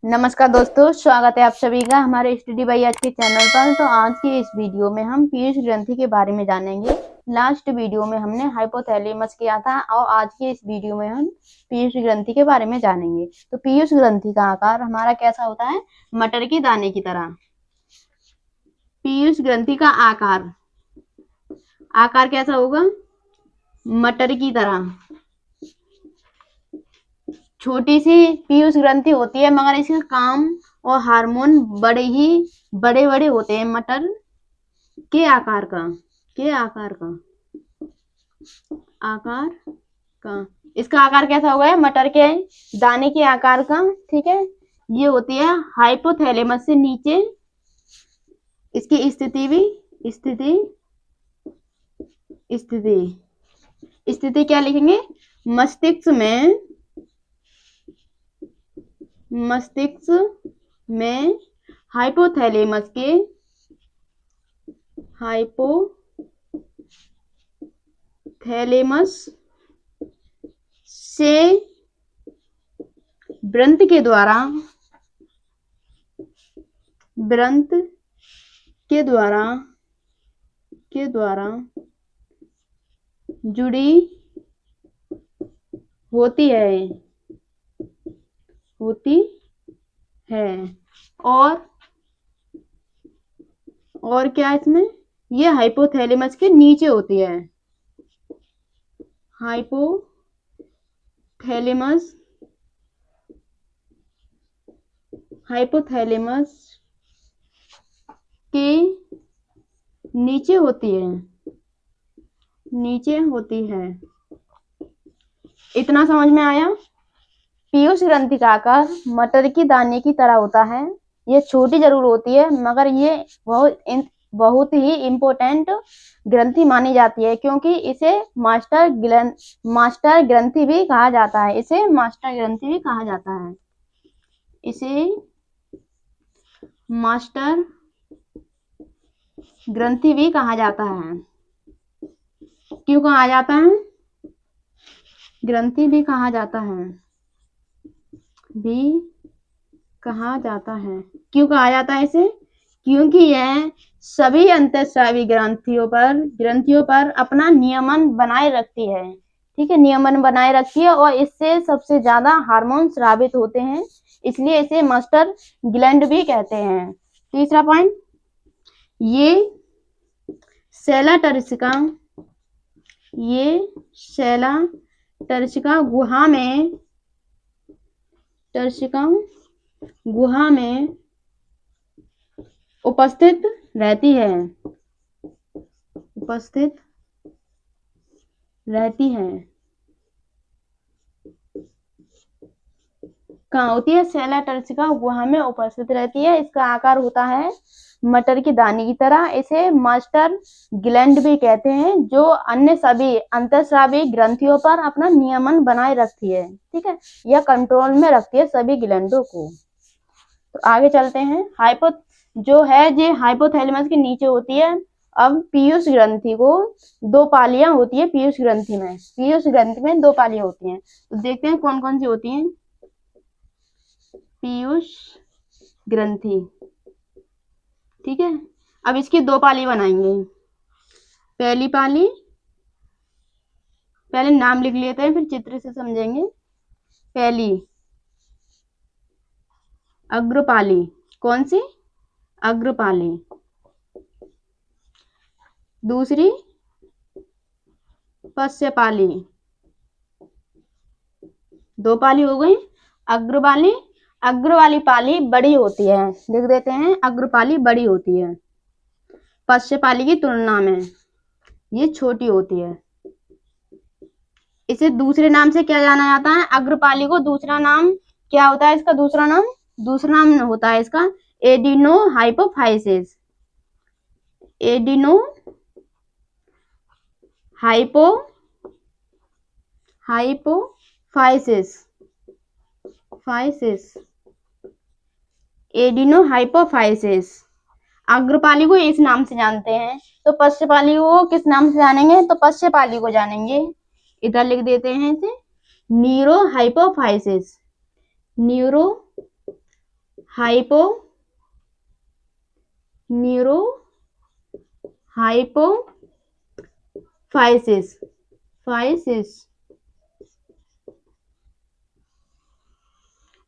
नमस्कार दोस्तों, स्वागत है आप सभी का हमारे स्टडी बाई आज के चैनल पर। तो आज की इस वीडियो में हम पीयूष ग्रंथि के बारे में जानेंगे। लास्ट वीडियो में हमने हाइपोथैलेमस किया था और आज की इस वीडियो में हम पीयूष ग्रंथि के बारे में जानेंगे। तो पीयूष ग्रंथि का आकार हमारा कैसा होता है? मटर के दाने की तरह। पीयूष ग्रंथि का आकार कैसा होगा? मटर की तरह। छोटी सी पीयूष ग्रंथि होती है मगर इसका काम और हार्मोन बड़े बड़े होते हैं। मटर के आकार का इसका आकार कैसा होगा? मटर के दाने के आकार का। ठीक है, ये होती है हाइपोथैलेमस से नीचे। इसकी स्थिति क्या लिखेंगे? मस्तिष्क में हाइपोथैलेमस से ग्रंथ के द्वारा जुड़ी होती है और क्या इसमें? ये हाइपोथैलेमस के नीचे होती है। हाइपोथैलेमस के नीचे होती है। इतना समझ में आया? पीयूष ग्रंथि का आकार मटर की दाने की तरह होता है। ये छोटी जरूर होती है मगर ये बहुत ही इम्पोर्टेंट ग्रंथि मानी जाती है, क्योंकि इसे मास्टर ग्रंथि भी कहा जाता है। इसे मास्टर ग्रंथि भी कहा जाता है। क्यों कहा जाता है? ग्रंथि भी कहा जाता है। क्यों कहा जाता है इसे? क्योंकि यह सभी अंतःस्रावी ग्रंथियों पर अपना नियमन बनाए रखती है। ठीक है, नियमन बनाए रखती है और इससे सबसे ज्यादा हार्मोन स्रावित होते हैं, इसलिए इसे मास्टर ग्लैंड भी कहते हैं। तीसरा पॉइंट, ये सेला टर्शिका गुहा में उपस्थित रहती है। कहाँ होती है? सेला टर्शिका गुहा में उपस्थित रहती है। इसका आकार होता है मटर की दाने की तरह। इसे मास्टर ग्लैंड भी कहते हैं, जो अन्य सभी अंतःस्रावी ग्रंथियों पर अपना नियमन बनाए रखती है। ठीक है, यह कंट्रोल में रखती है सभी ग्लैंडों को। तो आगे चलते हैं। ये हाइपोथैलेमस के नीचे होती है। अब पीयूष ग्रंथि को दो पालियां होती है। पीयूष ग्रंथि में दो पालियां होती हैं। तो देखते हैं कौन कौन सी होती हैं। पीयूष ग्रंथि, ठीक है। अब इसकी दो पाली बनाएंगे। पहली पाली, पहले नाम लिख लेते हैं फिर चित्र से समझेंगे। पहली अग्रपाली। कौन सी? अग्रपाली। दूसरी पश्चपाली। दो पाली हो गई। अग्र वाली पाली बड़ी होती है, लिख देते हैं। अग्रपाली बड़ी होती है पश्चपाली की तुलना में, ये छोटी होती है। इसे दूसरे नाम से क्या जाना जाता है? अग्रपाली को दूसरा नाम क्या होता है? इसका दूसरा नाम होता है इसका एडिनोहाइपोफाइसिस। एडिनोहाइपोफाइसिस। अग्रपाली को इस नाम से जानते हैं, तो पश्चपाली को किस नाम से जानेंगे? तो पश्चपाली को जानेंगे। इधर लिख देते हैं इसे neurohypophysis. Hypo neuro hypophysis physis.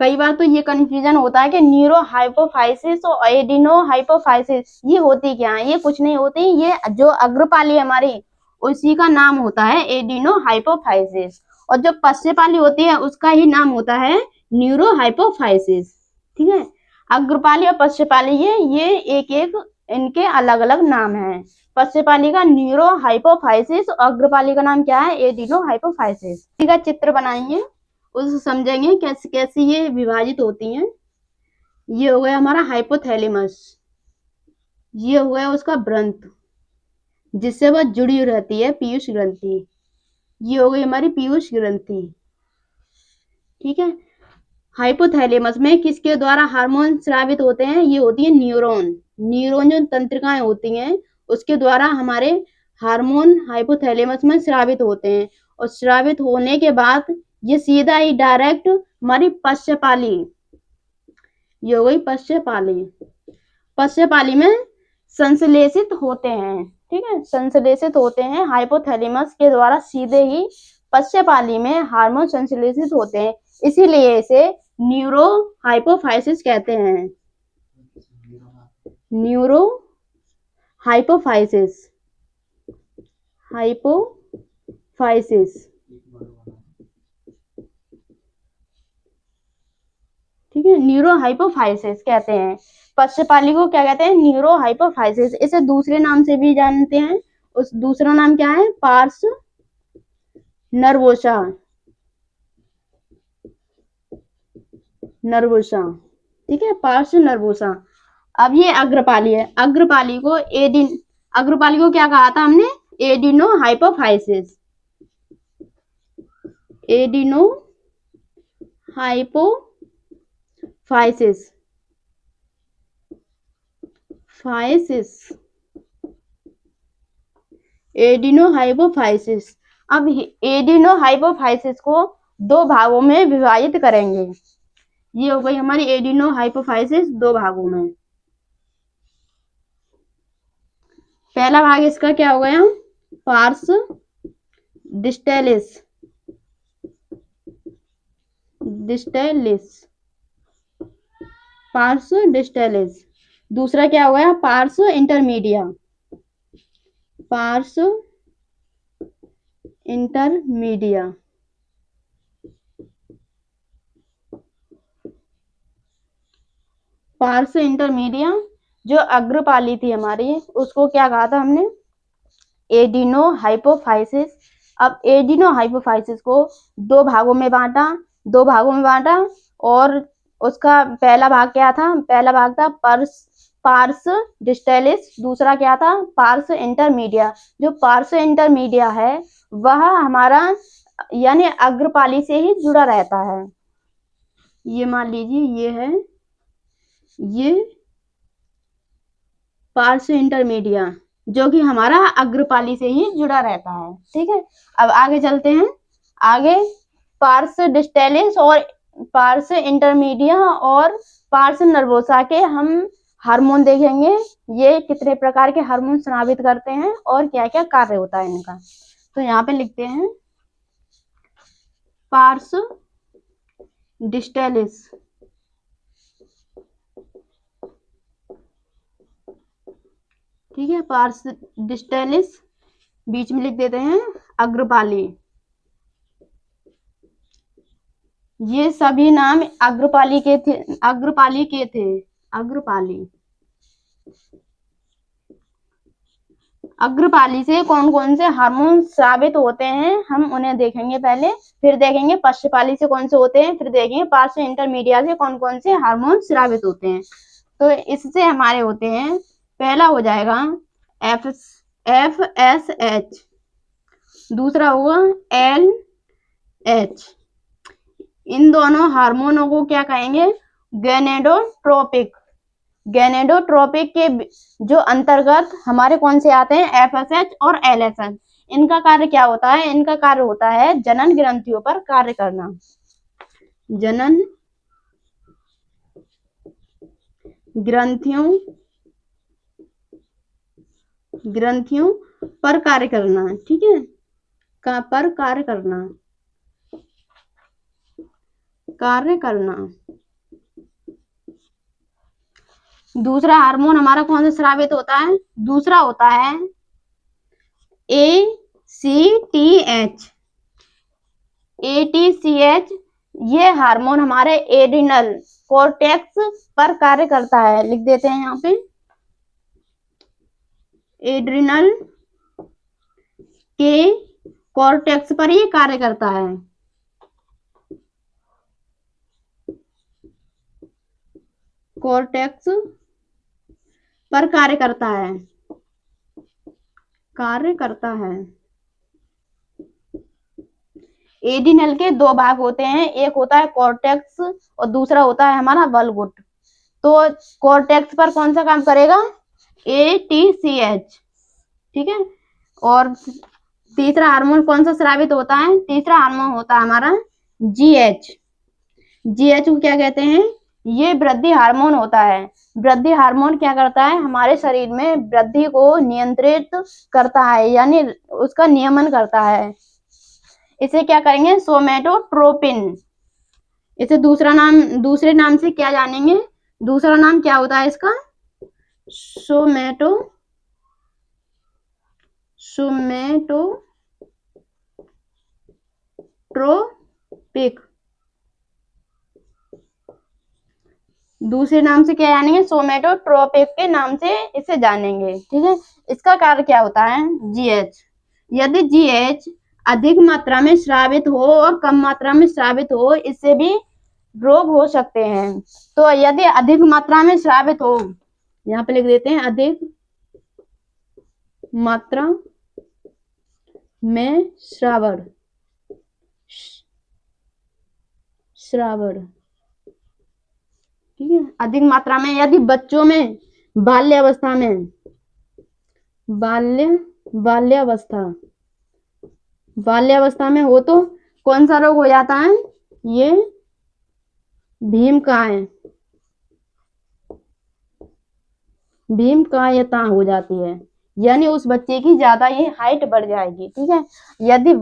कई बार तो ये कंफ्यूजन होता है कि न्यूरो हाइपोफाइसिस और एडिनो हाइपोफाइसिस ये होती क्या है? ये कुछ नहीं होती, ये जो अग्रपाली हमारी उसी का नाम होता है एडिनो हाइपोफाइसिस, और जो पश्चपाली होती है उसका ही नाम होता है न्यूरो हाइपोफाइसिस। ठीक है, अग्रपाली और पश्चपाली ये एक एक इनके अलग अलग नाम है। पश्चपाली का न्यूरो हाइपोफाइसिस और अग्रपाली का नाम क्या है? Adeno hypophysis. ठीक है, चित्र बनाएंगे उससे समझेंगे कैसे कैसे ये विभाजित होती हैं। ये हो गया हमारा हाइपोथैलेमस, ये हो गया उसका व्रंत जिससे वह जुड़ी रहती है पीयूष ग्रंथि, ये हो गई हमारी पीयूष ग्रंथि। ठीक है, हाइपोथैलेमस में किसके द्वारा हार्मोन स्रावित होते हैं? ये होती है न्यूरॉन, न्यूरॉन जो तंत्रिकाएं होती हैं उसके द्वारा हमारे हार्मोन हाइपोथैलेमस में स्रावित होते हैं, और स्रावित होने के बाद ये सीधा ही डायरेक्ट हमारी पश्चपाली, ये हो गई पश्चपाली, पश्चपाली में संश्लेषित होते हैं। ठीक है, संश्लेषित होते हैं हाइपोथैलेमस के द्वारा सीधे ही पश्चपाली में हार्मोन संश्लेषित होते हैं, इसीलिए इसे न्यूरो हाइपोफाइसिस कहते हैं। Neuro hypophysis, hypophysis. ठीक है, न्यूरो हाइपोफाइसिस कहते हैं। पश्चपाली को क्या कहते हैं? Neuro hypophysis. इसे दूसरे नाम से भी जानते हैं, उस दूसरा नाम क्या है? Pars nervosa, nervosa. ठीक है, पार्स नर्वोसा। अब ये अग्रपाली है, अग्रपाली को अग्रपाली को क्या कहा था हमने? Adeno hypophysis, adeno hypophysis, physis, adeno hypophysis. अब एडिनो हाइपोफाइसिस को दो भागों में विभाजित करेंगे। ये हो गई हमारी एडिनो हाइपोफाइसिस दो भागों में। पहला भाग इसका क्या हो गया? Pars distalis, distalis, pars distalis. दूसरा क्या हो गया? Pars intermedia, pars intermedia. Pars intermedia जो अग्रपाली थी हमारी उसको क्या कहा था हमने? Adenohypophysis. अब एडिनो हाइपोफाइसिस को दो भागों में बांटा, और उसका पहला भाग क्या था? पहला भाग था पार्स डिस्टेलिस, दूसरा क्या था? Parse intermedia. जो पार्स इंटरमीडिया है वह हमारा यानी अग्रपाली से ही जुड़ा रहता है। ये मान लीजिए ये है, ये पार्स इंटरमीडिया जो कि हमारा अग्रपाली से ही जुड़ा रहता है। ठीक है, अब आगे चलते हैं। आगे पार्स डिस्टेलिस और पार्स इंटरमीडिया और पार्स नर्वोसा के हम हार्मोन देखेंगे, ये कितने प्रकार के हार्मोन स्रावित करते हैं और क्या क्या कार्य होता है इनका। तो यहाँ पे लिखते हैं पार्स डिस्टेलिस, ठीक है, पार्स डिस्टेलिस, बीच में लिख देते हैं अग्रपाली। ये सभी नाम अग्रपाली के थे, अग्रपाली से कौन कौन से हार्मोन स्रावित होते हैं हम उन्हें देखेंगे पहले, फिर देखेंगे पश्चपाली से कौन से होते हैं, फिर देखेंगे पार्श्व इंटरमीडिया से कौन कौन से हार्मोन स्रावित होते हैं। तो इससे हमारे होते हैं, पहला हो जाएगा FSH, दूसरा होगा LH। इन दोनों हार्मोनों को क्या कहेंगे? गैनेडोट्रोपिक के जो अंतर्गत हमारे कौन से आते हैं? FSH और LSH। इनका कार्य क्या होता है? इनका कार्य होता है जनन ग्रंथियों पर कार्य करना, जनन ग्रंथियों ग्रंथियों पर कार्य करना, ठीक है, पर कार्य करना। दूसरा हार्मोन हमारा कौन सा स्रावित होता है? दूसरा होता है ACTH। ATCH ये हार्मोन हमारे एड्रिनल कॉर्टेक्स पर कार्य करता है। लिख देते हैं यहाँ पे, एड्रिनल के कॉर्टेक्स पर ये कार्य करता है। कॉर्टेक्स पर कार्य करता है। एड्रिनल के दो भाग होते हैं, एक होता है कॉर्टेक्स और दूसरा होता है हमारा वल्गुट। तो कॉर्टेक्स पर कौन सा काम करेगा? ATCH, ठीक है। और तीसरा हार्मोन कौन सा स्रावित होता है? तीसरा हार्मोन होता है हमारा GH। GH को क्या कहते हैं? ये वृद्धि हार्मोन होता है। वृद्धि हार्मोन क्या करता है? हमारे शरीर में वृद्धि को नियंत्रित करता है, यानी उसका नियमन करता है। इसे क्या करेंगे? सोमेटोट्रोपिन। इसे दूसरे नाम से क्या जानेंगे? दूसरा नाम क्या होता है इसका? सोमेटोट्रोपिक। दूसरे नाम से क्या जानेंगे? सोमेटोट्रोपिक के नाम से इसे जानेंगे, ठीक है। इसका कार्य क्या होता है? GH। यदि GH अधिक मात्रा में स्रावित हो और कम मात्रा में स्रावित हो, इससे भी रोग हो सकते हैं। तो यदि अधिक मात्रा में स्रावित हो, यहाँ पे लिख देते हैं अधिक मात्रा में श्रावण, ठीक है, अधिक मात्रा में यदि बच्चों में बाल्यावस्था में हो तो कौन सा रोग हो जाता है? ये भीमकायता हो जाती है, यानी उस बच्चे की ज्यादा ये हाइट बढ़ जाएगी, ठीक है। यदि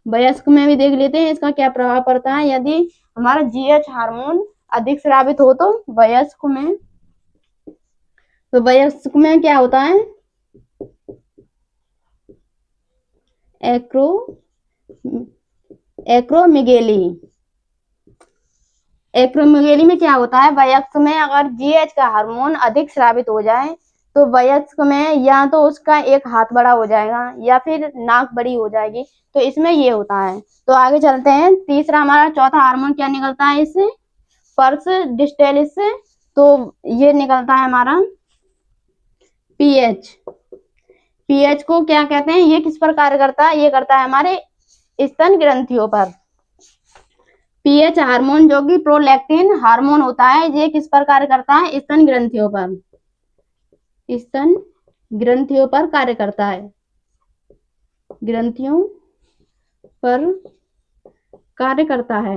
वयस्क में भी देख लेते हैं इसका क्या प्रभाव पड़ता है। यदि हमारा GH हार्मोन अधिक स्रावित हो तो वयस्क में क्या होता है? एक्रोमेगेली में क्या होता है? वयस्क में अगर GH का हार्मोन अधिक स्रावित हो जाए तो वयस्क में या तो उसका एक हाथ बड़ा हो जाएगा या फिर नाक बड़ी हो जाएगी, तो इसमें ये होता है। तो आगे चलते हैं। तीसरा हमारा चौथा हार्मोन क्या निकलता है इससे? पर्स डिस्टेलिस से। तो ये निकलता है हमारा पीएच को क्या कहते हैं? ये किस पर कार्य करता है? ये करता है हमारे स्तन ग्रंथियों पर। पीएच हार्मोन जो कि प्रोलैक्टिन हार्मोन होता है, ये किस पर कार्य करता है? स्तन ग्रंथियों पर कार्य करता है। ग्रंथियों पर कार्य करता है।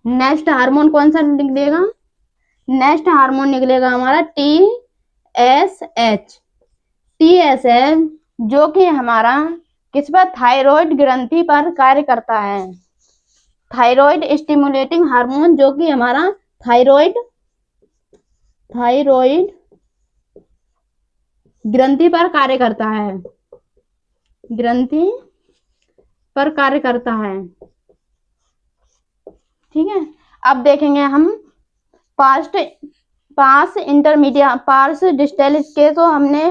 नेक्स्ट हार्मोन कौन सा निकलेगा? नेक्स्ट हार्मोन निकलेगा हमारा TSH, जो कि हमारा किस पर? थायराइड ग्रंथि पर कार्य करता है। थायराइड स्टिमुलेटिंग हार्मोन, जो कि हमारा थायराइड ग्रंथि पर कार्य करता है। ठीक है। अब देखेंगे हम पार्स डिस्टेलिस के। तो हमने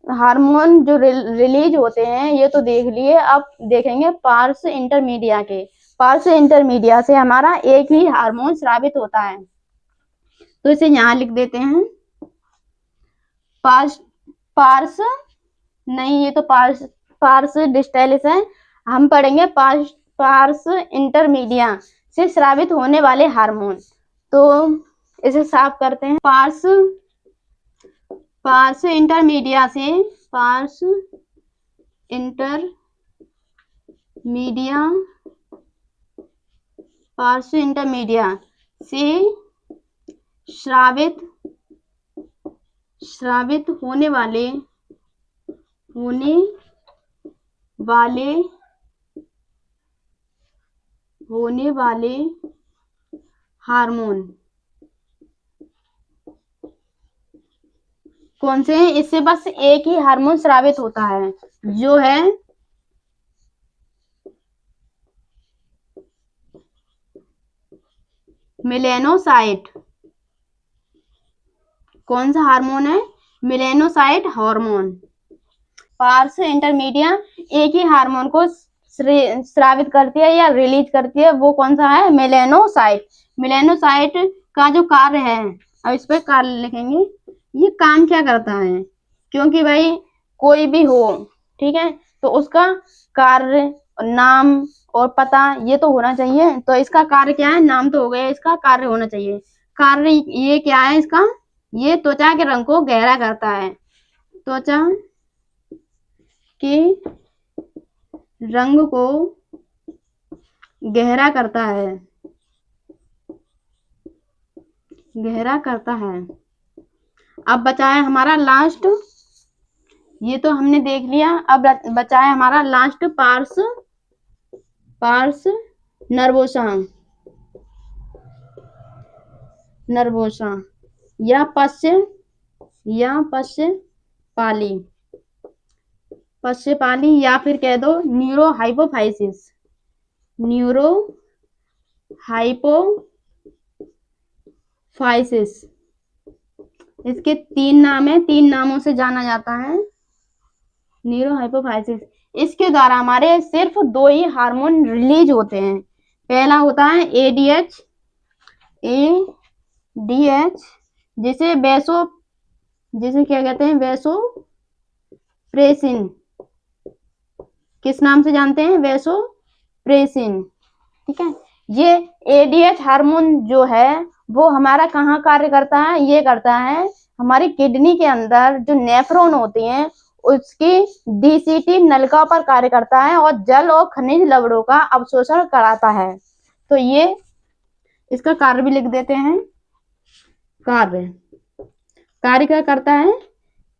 हार्मोन जो रिलीज होते हैं ये तो देख लिए, अब देखेंगे पार्स इंटरमीडिया के। पार्स इंटरमीडिया से हमारा एक ही हार्मोन स्रावित होता है, तो इसे यहाँ लिख देते हैं। पार्स नहीं, ये तो पार्स डिस्टेलिस है। हम पढ़ेंगे पार्स इंटरमीडिया से स्रावित होने वाले हार्मोन। तो इसे साफ करते हैं। पार्स इंटरमीडिया मीडिया पार्श्व इंटरमीडिया से स्रावित होने वाले हार्मोन कौन से हैं? इससे बस एक ही हार्मोन स्रावित होता है, जो है मेलेनोसाइट। कौन सा हार्मोन है? Melanocyte hormone. पार्श्व इंटरमीडिया एक ही हार्मोन को स्रावित करती है या रिलीज करती है, वो कौन सा है? मेलेनोसाइट। मेलेनोसाइट का जो कार्य है, अब इस पर कार्य लिखेंगे, ये काम क्या करता है, क्योंकि भाई कोई भी हो, ठीक है, तो उसका कार्य, नाम और पता ये तो होना चाहिए। तो इसका कार्य क्या है? नाम तो हो गया, इसका कार्य होना चाहिए। कार्य ये क्या है इसका? ये त्वचा के रंग को गहरा करता है। त्वचा के रंग को गहरा करता है, अब बचा है हमारा लास्ट, ये तो हमने देख लिया। अब बचा है हमारा लास्ट पार्स नर्वोसा या पश्च पाली या फिर कह दो न्यूरो हाइपोफाइसिस। इसके 3 नाम है, 3 नामों से जाना जाता है। न्यूरो हाइपोफाइसिस, इसके द्वारा हमारे सिर्फ 2 ही हार्मोन रिलीज होते हैं। पहला होता है एडीएच, जिसे क्या कहते हैं? वैसोप्रेसिन। किस नाम से जानते हैं? वैसोप्रेसिन, ठीक है। ये एडीएच हार्मोन जो है वो हमारा कहाँ कार्य करता है? ये करता है हमारी किडनी के अंदर जो नेफ्रॉन होती हैं उसकी डीसीटी नलिका पर कार्य करता है और जल और खनिज लवणों का अवशोषण कराता है। तो ये इसका कार्य भी लिख देते हैं। कार्य क्या करता है?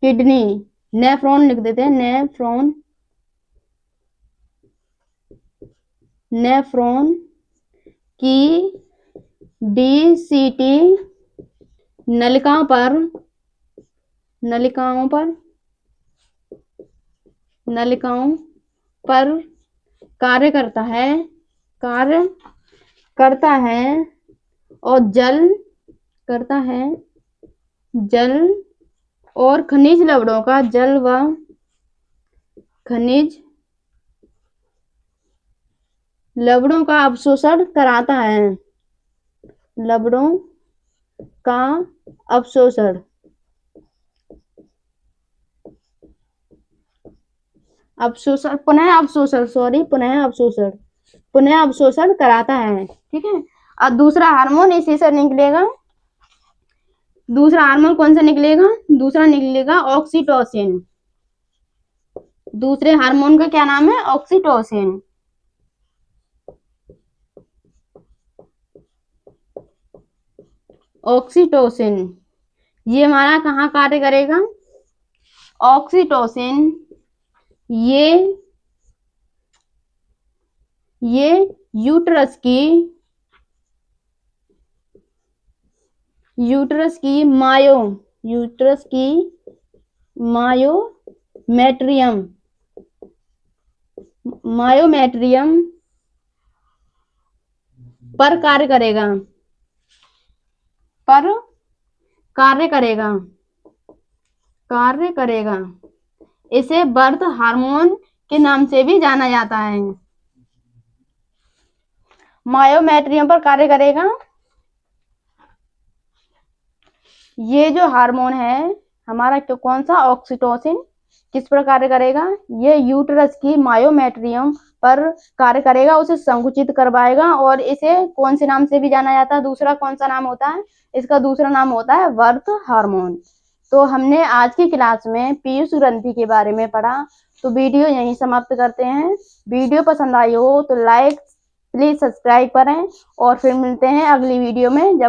किडनी, नेफ्रॉन लिख देते हैं, नेफ्रॉन की डीसीटी नलिकाओं पर कार्य करता है और जल और खनिज लवणों का अवशोषण कराता है। लवणों का अवशोषण पुनः अवशोषण कराता है, ठीक है। अब दूसरा हार्मोन इसी से निकलेगा। दूसरा हार्मोन कौन सा निकलेगा? दूसरा निकलेगा ऑक्सीटोसिन। दूसरे हार्मोन का क्या नाम है? ऑक्सीटोसिन। ये हमारा कहाँ कार्य करेगा? ऑक्सीटोसिन ये यूट्रस की मायोमेट्रियम पर कार्य करेगा। इसे बर्थ हार्मोन के नाम से भी जाना जाता है। मायोमेट्रियम पर कार्य करेगा। ये जो हार्मोन है हमारा कौन सा? ऑक्सीटोसिन, किस पर कार्य करेगा? ये यूट्रस की मायोमेट्रियम पर कार्य करेगा, उसे संकुचित करवाएगा और इसे कौन से नाम से भी जाना जाता है? दूसरा कौन सा नाम होता है? इसका दूसरा नाम होता है बर्थ हार्मोन। तो हमने आज की क्लास में पीयूष ग्रंथि के बारे में पढ़ा। तो वीडियो यहीं समाप्त करते हैं। वीडियो पसंद आई हो तो लाइक प्लीज सब्सक्राइब करें और फिर मिलते हैं अगली वीडियो में। जब